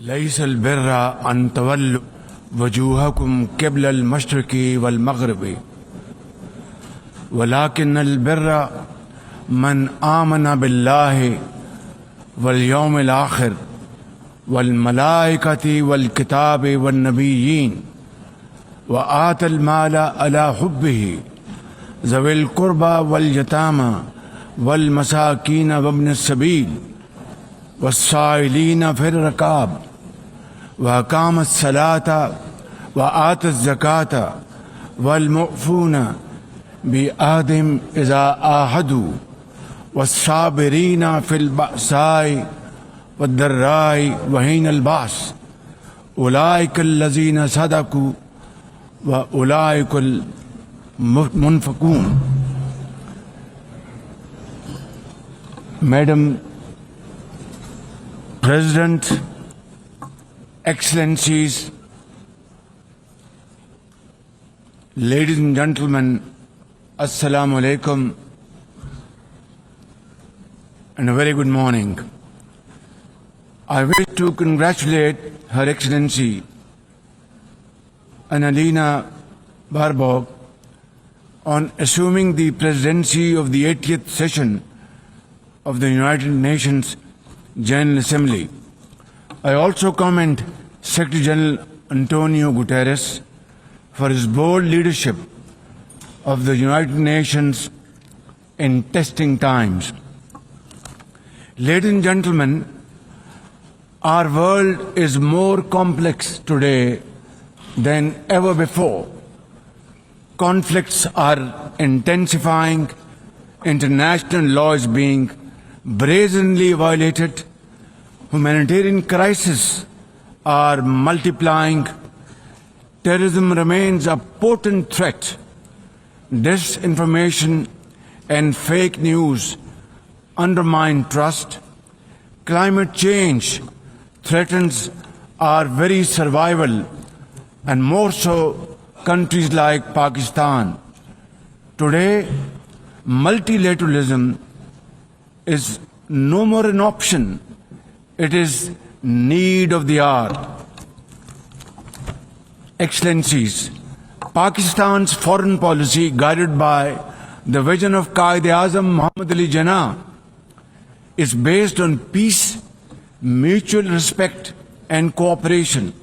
ليس البر أن تولوا وجوهكم قبل المشرق والمغرب ولكن البر من آمن بالله واليوم الآخر والملائكة والكتاب والنبيين وآتى المال على حبه ذوي القربى واليتامى والمساكين وابن السبيل والسائلين في الركاب وأقام الصلاة وآتى الزكاة والمؤفون بعهدهم إذا عاهدوا والصابرين في البأساء والضراء وحين البأس أولئك الذين صدقوا وأولئك المنفقون. Madam President, Excellencies, ladies and gentlemen, Assalamu alaikum and a very good morning. I wish to congratulate Her Excellency Annalena Baerbock on assuming the presidency of the 80th session of the United Nations General Assembly. I also commend Secretary General Antonio Guterres for his bold leadership of the United Nations in testing times. Ladies and gentlemen, our world is more complex today than ever before. Conflicts are intensifying, international law is being brazenly violated, humanitarian crises are multiplying, terrorism remains a potent threat, disinformation and fake news undermine trust, climate change threatens our very survival, and more so countries like Pakistan. Today, multilateralism is no more an option, it is need of the hour. Excellencies, Pakistan's foreign policy, guided by the vision of Quaid-e-Azam Muhammad Ali Jinnah, is based on peace, mutual respect and cooperation.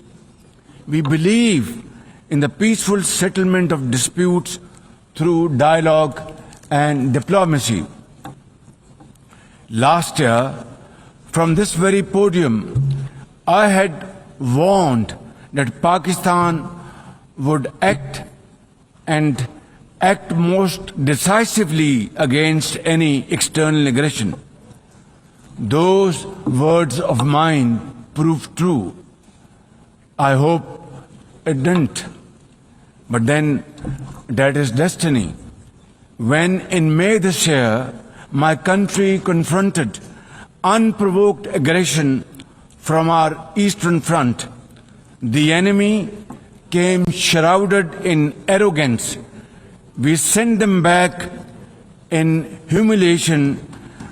We believe in the peaceful settlement of disputes through dialogue and diplomacy. Last year, from this very podium, I had warned that Pakistan would act most decisively against any external aggression. Those words of mine proved true. I hope it didn't. But then that is destiny. When in May this year, my country confronted unprovoked aggression from our eastern front, the enemy came shrouded in arrogance. We sent them back in humiliation,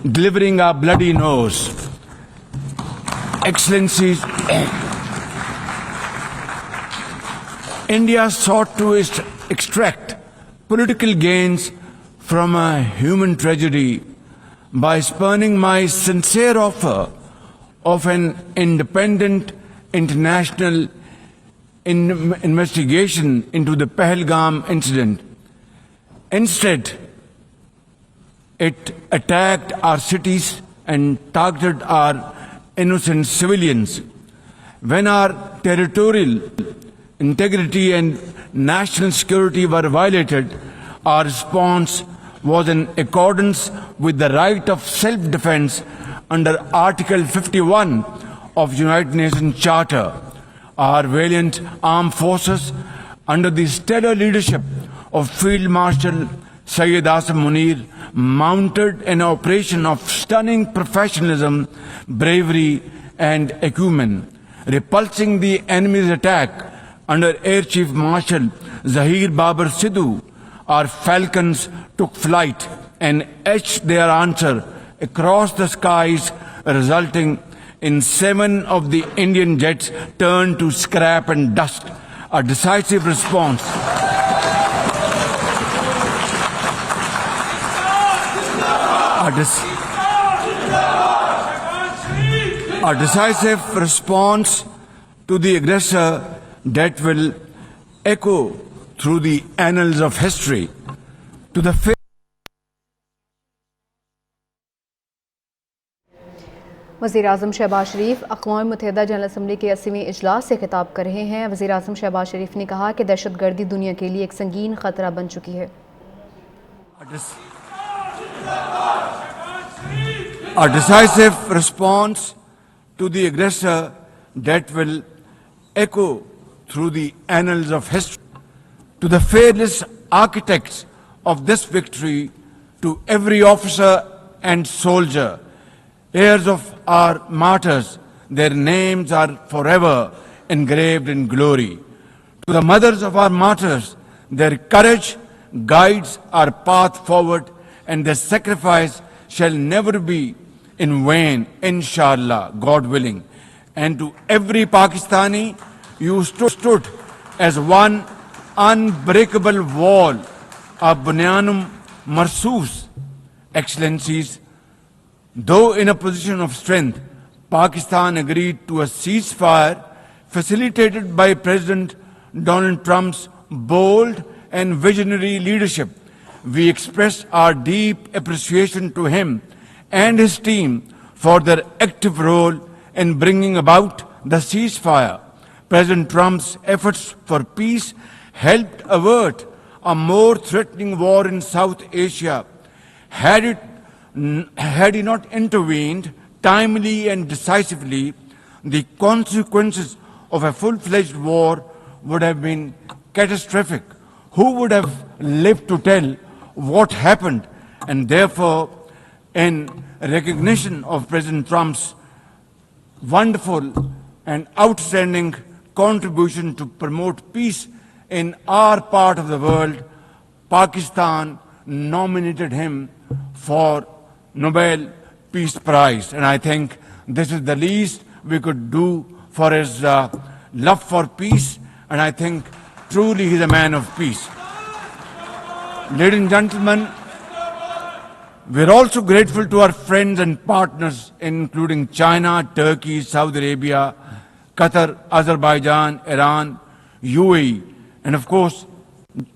delivering our bloody nose. Excellencies, India sought to extract political gains from a human tragedy by spurning my sincere offer of an independent international investigation into the Pahalgam incident. Instead, it attacked our cities and targeted our innocent civilians. When our territorial integrity and national security were violated, our response was in accordance with the right of self-defense under Article 51 of United Nations Charter. Our valiant armed forces, under the stellar leadership of Field Marshal Syed Asim Munir, mounted an operation of stunning professionalism, bravery and acumen, repulsing the enemy's attack under Air Chief Marshal Zahir Babar Sidhu. Our falcons took flight and etched their answer across the skies, resulting in 7 of the Indian jets turned to scrap and dust. A decisive response. A decisive response to the aggressor that will echo through the annals of history. To the वज़ीर-ए-आज़म शहबाज शरीफ अक़वाम मुत्तहिदा general assembly के 80वें इजलास से खिताब कर रहे हैं। वज़ीर-ए-आज़म शहबाज शरीफ ने कहा कि दहशतगर्दी दुनिया के लिए एक संगीन ख़तरा बन चुकी है। A decisive response to the aggressor that will echo through the annals of history. To the fearless architects of this victory, to every officer and soldier, heirs of our martyrs, their names are forever engraved in glory. To the mothers of our martyrs, their courage guides our path forward, and their sacrifice shall never be in vain, inshallah, God willing. And to every Pakistani, you stood as one unbreakable wall, a bunyanum marsus. Excellencies, though in a position of strength, Pakistan agreed to a ceasefire facilitated by President Donald Trump's bold and visionary leadership. We express our deep appreciation to him and his team for their active role in bringing about the ceasefire. President Trump's efforts for peace helped avert a more threatening war in South Asia. Had he not intervened timely and decisively, the consequences of a full-fledged war would have been catastrophic. Who would have lived to tell what happened? And therefore, in recognition of President Trump's wonderful and outstanding contribution to promote peace in our part of the world, Pakistan nominated him for Nobel Peace Prize. And I think this is the least we could do for his love for peace. And I think truly he's a man of peace. Ladies and gentlemen, we're also grateful to our friends and partners, including China, Turkey, Saudi Arabia, Qatar, Azerbaijan, Iran, UAE, and of course,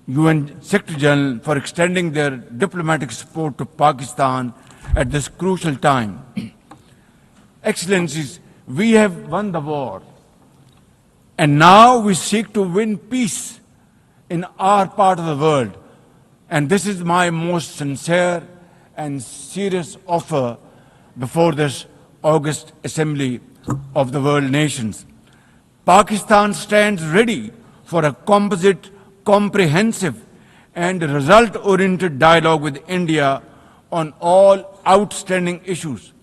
UN Secretary General for extending their diplomatic support to Pakistan at this crucial time. Excellencies, we have won the war, and now we seek to win peace in our part of the world. And this is my most sincere and serious offer before this august assembly of the world nations. Pakistan stands ready for a composite, comprehensive and result-oriented dialogue with India on all outstanding issues.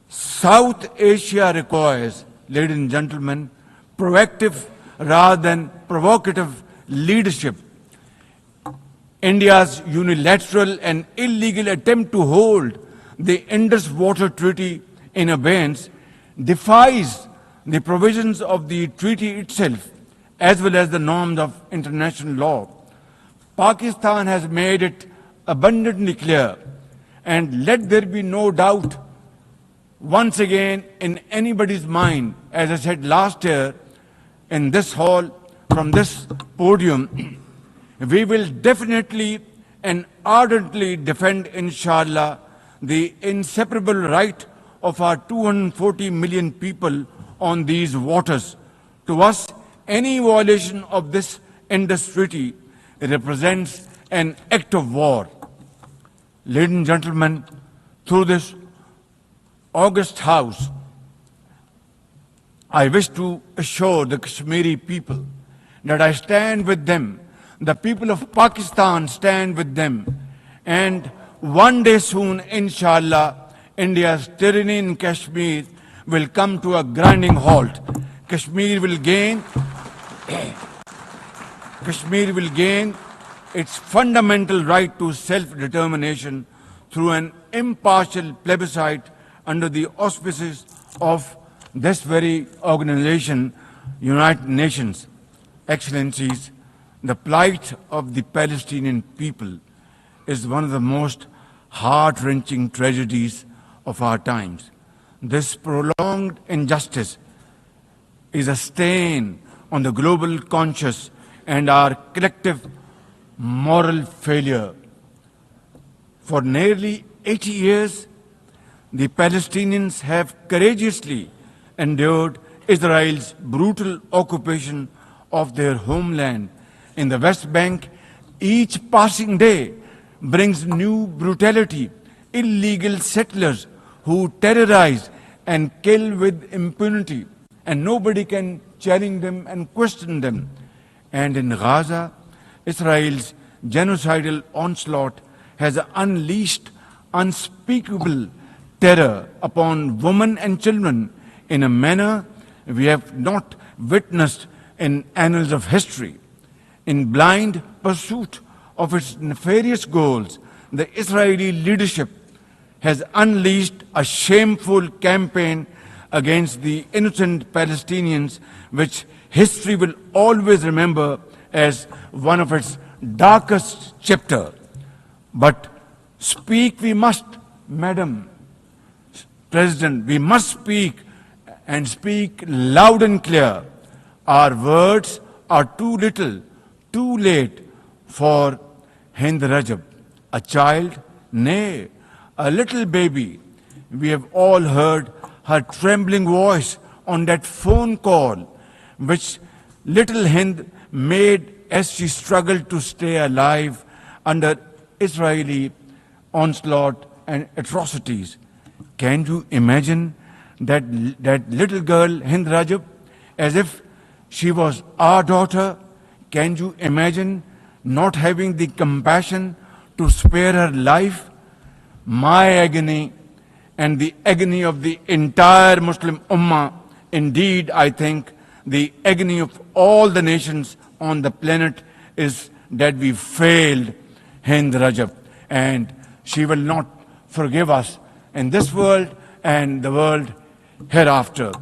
South Asia requires, ladies and gentlemen, proactive rather than provocative leadership. India's unilateral and illegal attempt to hold the Indus Water Treaty in abeyance defies the provisions of the treaty itself as well as the norms of international law. Pakistan has made it abundantly clear, and let there be no doubt once again in anybody's mind, as I said last year in this hall from this podium, we will definitely and ardently defend, inshallah, the inseparable right of our 240 million people on these waters. To us, any violation of this Indus Treaty represents an act of war. Ladies and gentlemen, through this august House, I wish to assure the Kashmiri people that I stand with them. The people of Pakistan stand with them. And one day soon, inshallah, India's tyranny in Kashmir will come to a grinding halt. Kashmir will gain its fundamental right to self-determination through an impartial plebiscite under the auspices of this very organization, United Nations. Excellencies, the plight of the Palestinian people is one of the most heart-wrenching tragedies of our times. This prolonged injustice is a stain on the global conscience and our collective moral failure. For nearly 80 years, the Palestinians have courageously endured Israel's brutal occupation of their homeland in the West Bank. Each passing day brings new brutality, illegal settlers who terrorize and kill with impunity, and nobody can challenge them and question them. And in Gaza, Israel's genocidal onslaught has unleashed unspeakable terror upon women and children in a manner we have not witnessed in annals of history. In blind pursuit of its nefarious goals, the Israeli leadership has unleashed a shameful campaign against the innocent Palestinians, which history will always remember as one of its darkest chapters. But speak we must, Madam President, we must speak and speak loud and clear. Our words are too little, too late for Hind Rajab, a child, nay, a little baby. We have all heard her trembling voice on that phone call, which little Hind made as she struggled to stay alive under Israeli onslaught and atrocities. Can you imagine that little girl, Hind Rajab, as if she was our daughter? Can you imagine not having the compassion to spare her life? My agony and the agony of the entire Muslim Ummah, indeed, I think the agony of all the nations on the planet is that we failed Hind Rajab, and she will not forgive us in this world and the world hereafter.